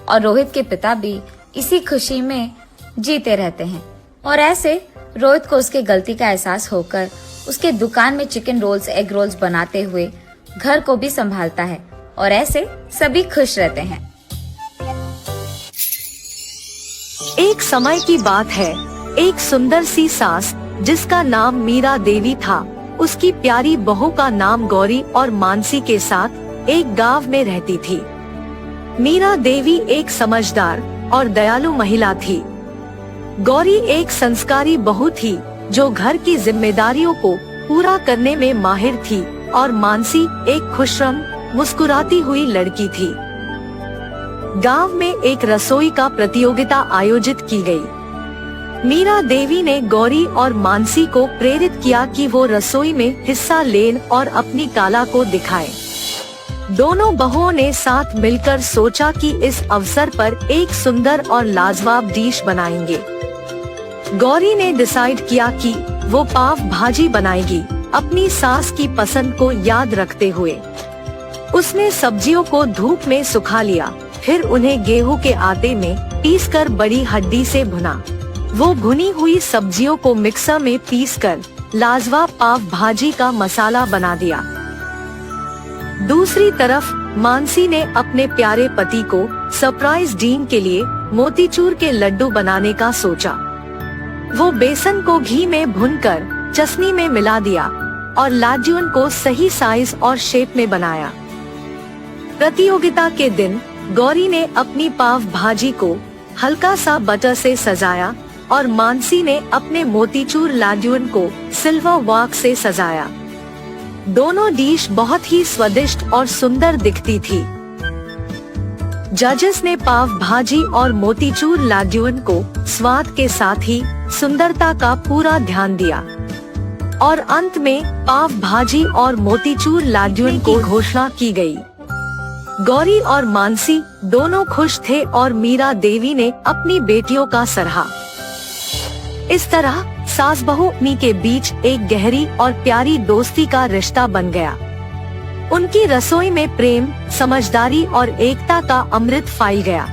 और रोहित के पिता भी इसी खुशी में जीते रहते हैं। और ऐसे रोहित को उसके गलती का एहसास होकर उसके दुकान में चिकन रोल्स, एग रोल्स बनाते हुए घर को भी संभालता है और ऐसे सभी खुश रहते हैं। एक समय की बात है, एक सुंदर सी सास जिसका नाम मीरा देवी था, उसकी प्यारी बहू का नाम गौरी और मानसी के साथ एक गांव में रहती थी। मीरा देवी एक समझदार और दयालु महिला थी। गौरी एक संस्कारी बहू थी जो घर की जिम्मेदारियों को पूरा करने में माहिर थी और मानसी एक खुशरम मुस्कुराती हुई लड़की थी। गांव में एक रसोई का प्रतियोगिता आयोजित की गई। मीरा देवी ने गौरी और मानसी को प्रेरित किया कि वो रसोई में हिस्सा लें और अपनी कला को दिखाएं। दोनों बहुओं ने साथ मिलकर सोचा कि इस अवसर पर एक सुंदर और लाजवाब डिश बनाएंगे। गौरी ने डिसाइड किया कि वो पाव भाजी बनाएगी, अपनी सास की पसंद को याद रखते हुए। उसने सब्जियों को धूप में सुखा लिया, फिर उन्हें गेहूं के आटे में पीसकर बड़ी हड्डी से भुना। वो भुनी हुई सब्जियों को मिक्सर में पीसकर लाजवाब पाव भाजी का मसाला बना दिया। दूसरी तरफ मानसी ने अपने प्यारे पति को सरप्राइज डिनर के लिए मोतीचूर के लड्डू बनाने का सोचा। वो बेसन को घी में भूनकर चटनी में मिला दिया और लड्डुओं को सही साइज और शेप में बनाया। प्रतियोगिता के दिन गौरी ने अपनी पाव भाजी को हल्का सा बटर से सजाया और मानसी ने अपने मोतीचूर लड्डुओं को सिल्वर वॉक से सजाया। दोनों डिश बहुत ही स्वादिष्ट और सुंदर दिखती थी। जजेस ने पाव भाजी और मोतीचूर लड्डुओं को स्वाद के साथ ही सुंदरता का पूरा ध्यान दिया और अंत में पाव भाजी और मोतीचूर लड्डुओं को घोषणा की गई। गौरी और मानसी दोनों खुश थे और मीरा देवी ने अपनी बेटियों का सराहा। इस तरह सास बहू के बीच एक गहरी और प्यारी दोस्ती का रिश्ता बन गया। उनकी रसोई में प्रेम, समझदारी और एकता का अमृत फैल गया।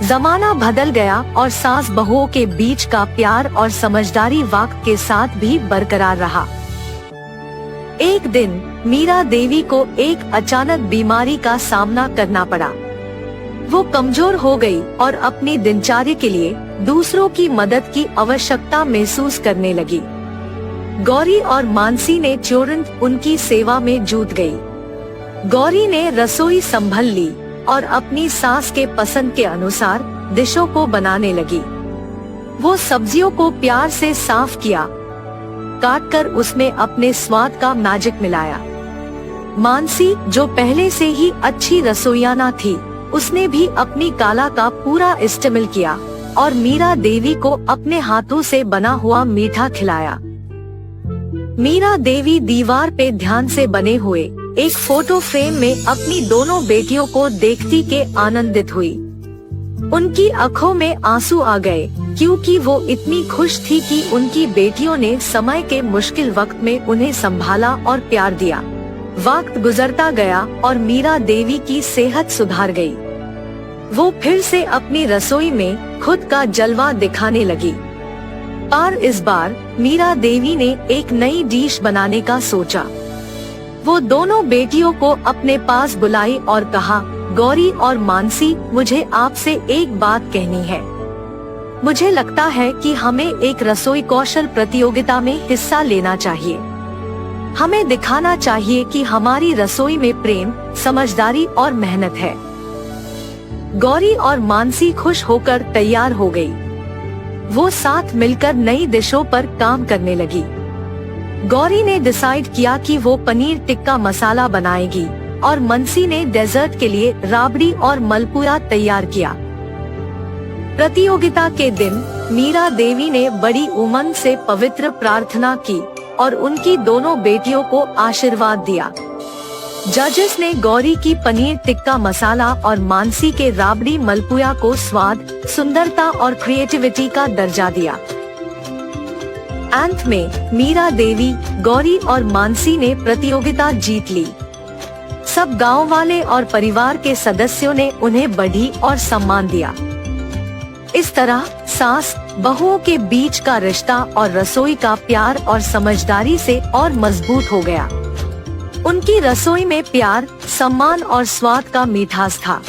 जमाना बदल गया और सास बहुओं के बीच का प्यार और समझदारी वक्त के साथ भी बरकरार रहा। एक दिन मीरा देवी को एक अचानक बीमारी का सामना करना पड़ा। वो कमजोर हो गई और अपनी दिनचर्या के लिए दूसरों की मदद की आवश्यकता महसूस करने लगी। गौरी और मानसी ने तुरंत उनकी सेवा में जुट गई। गौरी ने रसोई संभाल ली और अपनी सास के पसंद के अनुसार डिशों को बनाने लगी। वो सब्जियों को प्यार से साफ किया, काटकर उसमें अपने स्वाद का मैजिक मिलाया। मानसी, जो पहले से ही अच्छी रसोइयाना थी, उसने भी अपनी कला का पूरा इस्तेमाल किया और मीरा देवी को अपने हाथों से बना हुआ मीठा खिलाया। मीरा देवी दीवार पे ध्यान से बने हुए एक फोटो फ्रेम में अपनी दोनों बेटियों को देखती के आनंदित हुई। उनकी आंखों में आंसू आ गए, क्योंकि वो इतनी खुश थी कि उनकी बेटियों ने समय के मुश्किल वक्त में उन्हें संभाला और प्यार दिया। वक्त गुजरता गया और मीरा देवी की सेहत सुधार गई। वो फिर से अपनी रसोई में खुद का जलवा दिखाने लगी। पर इस बार मीरा देवी ने एक नई डिश बनाने का सोचा। वो दोनों बेटियों को अपने पास बुलाई और कहा, गौरी और मानसी, मुझे आपसे एक बात कहनी है। मुझे लगता है कि हमें एक रसोई कौशल प्रतियोगिता में हिस्सा लेना चाहिए। हमें दिखाना चाहिए कि हमारी रसोई में प्रेम, समझदारी और मेहनत है। गौरी और मानसी खुश होकर तैयार हो गई। वो साथ मिलकर नई डिशों पर काम करने लगी। गौरी ने डिसाइड किया कि वो पनीर टिक्का मसाला बनाएगी और मानसी ने डेजर्ट के लिए राबड़ी और मलपुआ तैयार किया। प्रतियोगिता के दिन मीरा देवी ने बड़ी उमंग से पवित्र प्रार्थना की और उनकी दोनों बेटियों को आशीर्वाद दिया। जजेस ने गौरी की पनीर टिक्का मसाला और मानसी के राबड़ी मलपुआ को स्वाद, सुंदरता और क्रिएटिविटी का दर्जा दिया। अंत में मीरा देवी, गौरी और मानसी ने प्रतियोगिता जीत ली। सब गांव वाले और परिवार के सदस्यों ने उन्हें बढ़ी और सम्मान दिया। इस तरह सास बहुओं के बीच का रिश्ता और रसोई का प्यार और समझदारी से और मजबूत हो गया। उनकी रसोई में प्यार, सम्मान और स्वाद का मिठास था।